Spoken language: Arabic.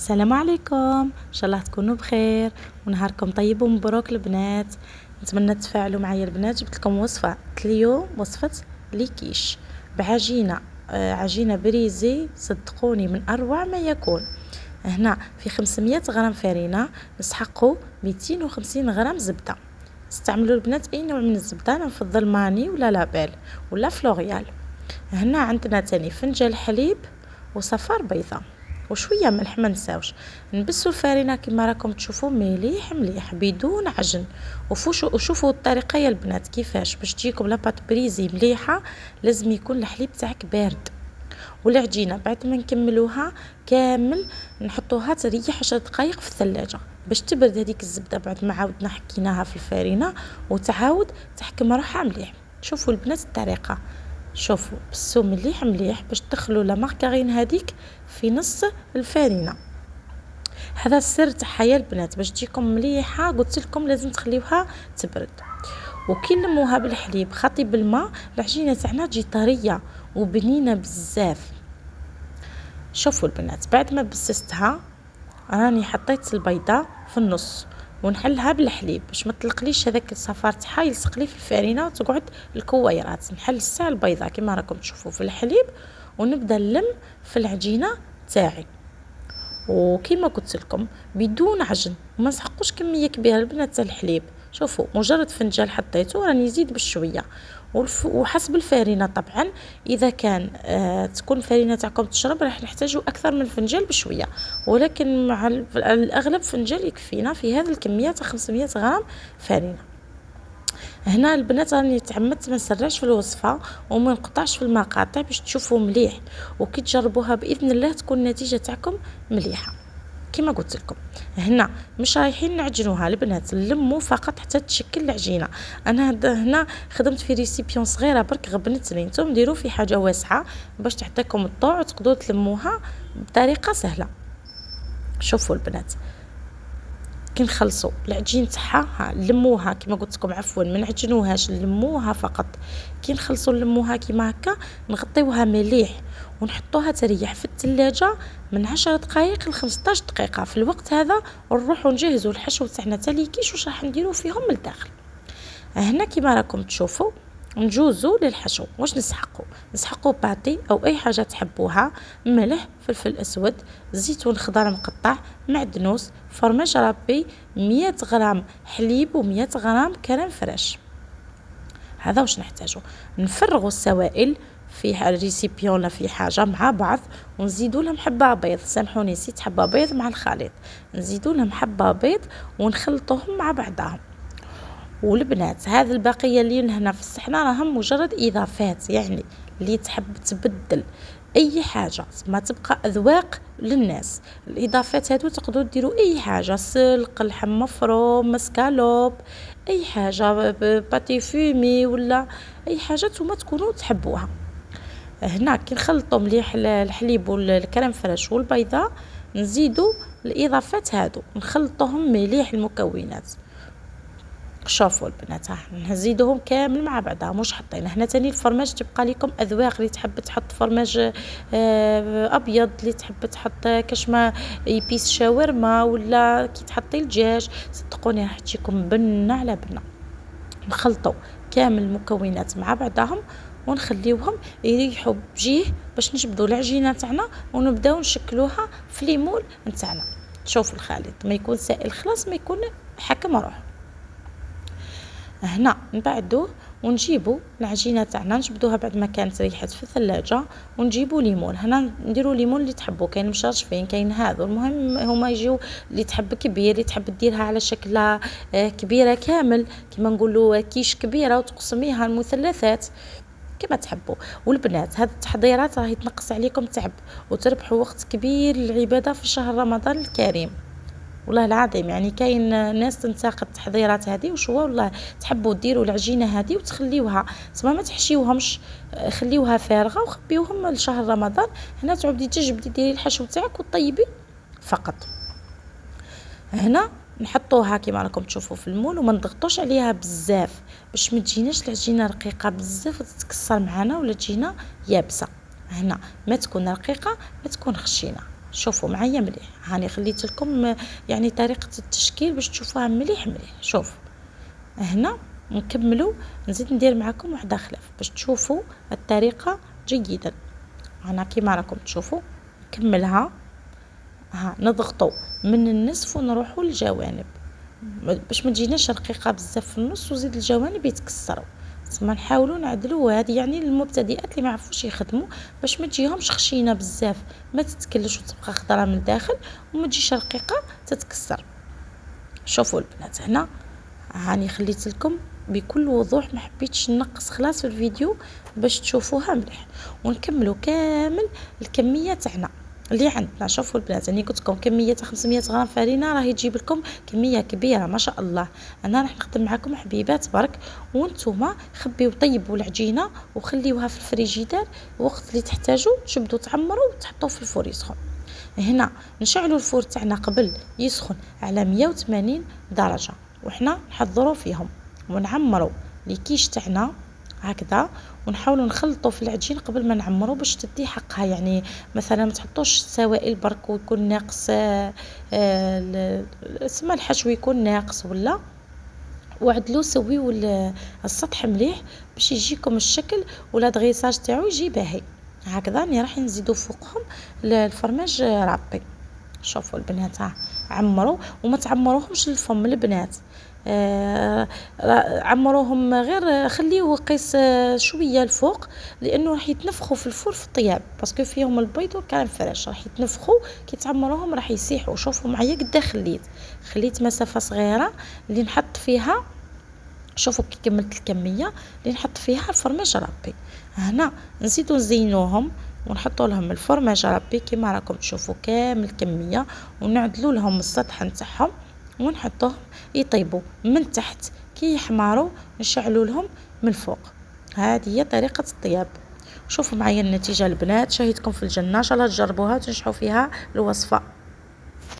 السلام عليكم، ان شاء الله تكونوا بخير ونهاركم طيب ومبروك البنات. نتمنى تفاعلوا معايا البنات. جبت لكم وصفه اليوم، وصفه ليكيش بعجينه عجينه بريزي، صدقوني من اروع ما يكون. هنا في 500 غرام فرينه، نسحقوا 250 غرام زبده. استعملوا البنات اي نوع من الزبده، انا نفضل ماني ولا لابيل ولا فلوريال. هنا عندنا تاني فنجان حليب وصفار بيضة وشويه ملح. ما نساوش نبسوا الفرينه كما راكم تشوفوا مليح مليح بدون عجن. وشوفوا الطريقه يا البنات كيفاش باش تجيكم لاباط بريزي مليحه. لازم يكون الحليب تاعك بارد. والعجينه بعد ما نكملوها كامل نحطوها تريح 10 دقائق في الثلاجه باش تبرد هذيك الزبده بعد ما عاودنا حكيناها في الفرينه وتعاود تحكم روحها مليح. شوفوا البنات الطريقه، شوفوا بسوا مليح مليح باش تدخلوا لا ماركارين هذيك في نص الفرينه. هذا السر تاعها يا البنات باش تجيكم مليحه. قلت لكم لازم تخليوها تبرد. وكي نلموها بالحليب خاطي بالماء العجينه تاعنا تجي طريه وبنينه بزاف. شوفوا البنات بعد ما بسستها راني حطيت البيضه في النص ونحلها بالحليب باش ما تلقليش هذاك الصفار تاعها يلصق لي في الفرينه وتقعد الكويرات. نحل الساع البيضه كما راكم تشوفوا في الحليب ونبدا نلم في العجينه تاعي. وكما قلت لكم بدون عجن وما نسحقوش كميه كبيره البنات تاع الحليب. شوفوا مجرد فنجان حطيته راني نزيد بشويه وحسب الفرينه طبعا. اذا كان تكون الفرينه تاعكم تشرب راح نحتاجوا اكثر من فنجان بشويه، ولكن مع الاغلب فنجان يكفينا في هذه الكميه تاع 500 غرام فرينه. هنا البنات راني تعمدت ما نسرعش في الوصفه وما نقطعش في المقاطع باش تشوفوا مليح، وكي تجربوها باذن الله تكون النتيجه تاعكم مليحه. كما قلت لكم هنا مش رايحين نعجنوها البنات، نلمو فقط حتى تشكل العجينه. انا هنا خدمت في ريسيبيون صغيره برك غبنتني، نتوما ديروا في حاجه واسعه باش تعطيكم الضوء وتقدروا تلموها بطريقه سهله. شوفوا البنات كي نخلصوا العجين تاعها نلموها كما قلت لكم، عفوا ما نعجنوهاش نلموها فقط. كي نخلصوا نلموها كيما هكا نغطيوها مليح ونحطوها تريح في الثلاجه من 10 دقائق ل 15 دقيقه. في الوقت هذا نروحوا نجهزوا الحشو تاعنا تاع ليكيش واش راح نديروا فيهم من الداخل. هنا كما راكم تشوفوا نجوزوا للحشو. واش نسحقوا باتي او اي حاجه تحبوها، ملح، فلفل اسود، زيتون خضر مقطع، معدنوس، فرماج ربي، 100 غرام حليب و100 غرام كريم فريش. هذا واش نحتاجو. نفرغوا السوائل في الريسيبيون في حاجه مع بعض ونزيدوا لهم حبه بيض. سامحوني نسيت حبه بيض مع الخليط. نزيدوا لهم حبه بيض ونخلطوهم مع بعضهم. والبنات هذه البقيه اللي هنا في الصحنه راهم مجرد اضافات، يعني اللي تحب تبدل اي حاجه ما تبقى اذواق للناس. الاضافات هادو تقدروا ديروا اي حاجه، سلق، لحم مفروم، مسكالوب، اي حاجه، باتي فومي ولا اي حاجه نتوما تكونوا تحبوها. هنا كي نخلطوا مليح الحليب والكريم فريش والبيضه نزيدوا الاضافات هادو نخلطوهم مليح المكونات. شوفوا البنات نزيدوهم كامل مع بعضها. مش حطينا هنا تاني الفرماج تبقى لكم اذواق، اللي تحب تحط فرماج ابيض، اللي تحب تحط كشما يبيس شاورما ولا كي تحطي الدجاج. صدقوني راح تجيكم بنه على بنه. نخلطوا كامل المكونات مع بعضهم ونخليوهم يريحوا بجيه باش نجبدوا العجينه تاعنا ونبداو نشكلوها في ليمول نتاعنا. شوفوا الخليط ما يكون سائل خلاص، ما يكون حكم روحه. هنا نبعدوه ونجيبوا العجينه تاعنا نجبدوها بعد ما كانت ريحت في الثلاجه ونجيبوا ليمون. هنا نديروا ليمون اللي تحبوا، كاين مشرشفين كاين هذا، المهم هما يجيو اللي تحب كبير، اللي تحب ديرها على شكل كبيره كامل كما نقولوا كيش كبيره وتقسميها المثلثات كما تحبوا. والبنات هذه التحضيرات راهي تنقص عليكم تعب وتربحوا وقت كبير للعباده في شهر رمضان الكريم. والله العظيم يعني كاين ناس تنتقد التحضيرات هذه وشو والله تحبوا ديروا العجينه هذه وتخليوها تما ما تحشيوهمش، خليوها فارغه وخبيوهم لشهر رمضان. هنا تعبدي تجبدي ديري الحشو تاعك وطيبي فقط. هنا نحطوها كما راكم تشوفوا في المول وما نضغطوش عليها بزاف باش ما تجيناش العجينه رقيقه بزاف وتتكسر معنا ولا تجينا يابسه. هنا ما تكون رقيقه ما تكون خشينه. شوفوا معايا مليح. هاني خليت لكم يعني طريقة التشكيل باش تشوفوها مليح مليح. شوف هنا نكملوا، نزيد ندير معكم واحدة خلاف باش تشوفوا الطريقة جيدا. هنا كيما راكم تشوفوا نكملها، ها نضغطوا من النصف ونروحوا للجوانب باش ما تجيناش رقيقة بزاف في النص وزيد الجوانب يتكسروا. تسمى نحاولوا نعدلوا، هذه يعني للمبتدئات اللي ما يعرفوش يخدموا باش ما تجيهمش خشينه بزاف، ما تتكلش وتبقى خضراء من الداخل وما تجيش رقيقه تتكسر. شوفوا البنات هنا هاني خليت لكم بكل وضوح، ما حبيتش نقص خلاص في الفيديو باش تشوفوها مليح. ونكملوا كامل الكميه تاعنا اللي عندنا. شوفوا البنات انا قلت لكم كميه 500 غرام فرينه راهي تجيب لكم كميه كبيره ما شاء الله. انا راح نخدم معكم حبيبات برك، وانتم خبيو طيبوا العجينه وخليوها في الفريجيدار، وقت اللي تحتاجوا تشبدوا تعمروا وتحطوه في الفور يسخن. هنا نشعلوا الفور تاعنا قبل يسخن على 180 درجه، وحنا نحضروا فيهم ونعمروا الكيش تاعنا هكذا، ونحاولوا نخلطوا في العجين قبل ما نعمروا باش تدي حقها. يعني مثلا ما تحطوش سوائل برك ويكون ناقص اسمها الحشو يكون ناقص، ولا وعدلوا سويوا السطح مليح باش يجيكم الشكل ولا دغيساج تاعو يجي باهي هكذا. راني راح نزيدوا فوقهم الفرماج رابي. شوفوا البنات عمروا وما تعمروهمش للفم البنات، عمروهم غير خليوه قيس شويه الفوق، لانه راح يتنفخوا في الفور في الطياب باسكو فيهم البيض والكريم فريش، راح يتنفخوا كي تعمروهم راح يسيحوا. شوفوا معايا قد خليت مسافه صغيره اللي نحط فيها. شوفوا كي كملت الكميه اللي نحط فيها الفرماج ربي. هنا نزيدوا نزينوهم ونحطوا لهم الفرماج ربي كيما راكم تشوفوا كامل الكميه، ونعدلوا لهم السطح نتاعهم ونحطوهم يطيبوا من تحت. كي يحمروا نشعلوا لهم من فوق. هذه هي طريقه الطياب. شوفوا معايا النتيجه البنات، شاهدكم في الجنه ان شاء الله تجربوها وتنجحوا فيها الوصفه.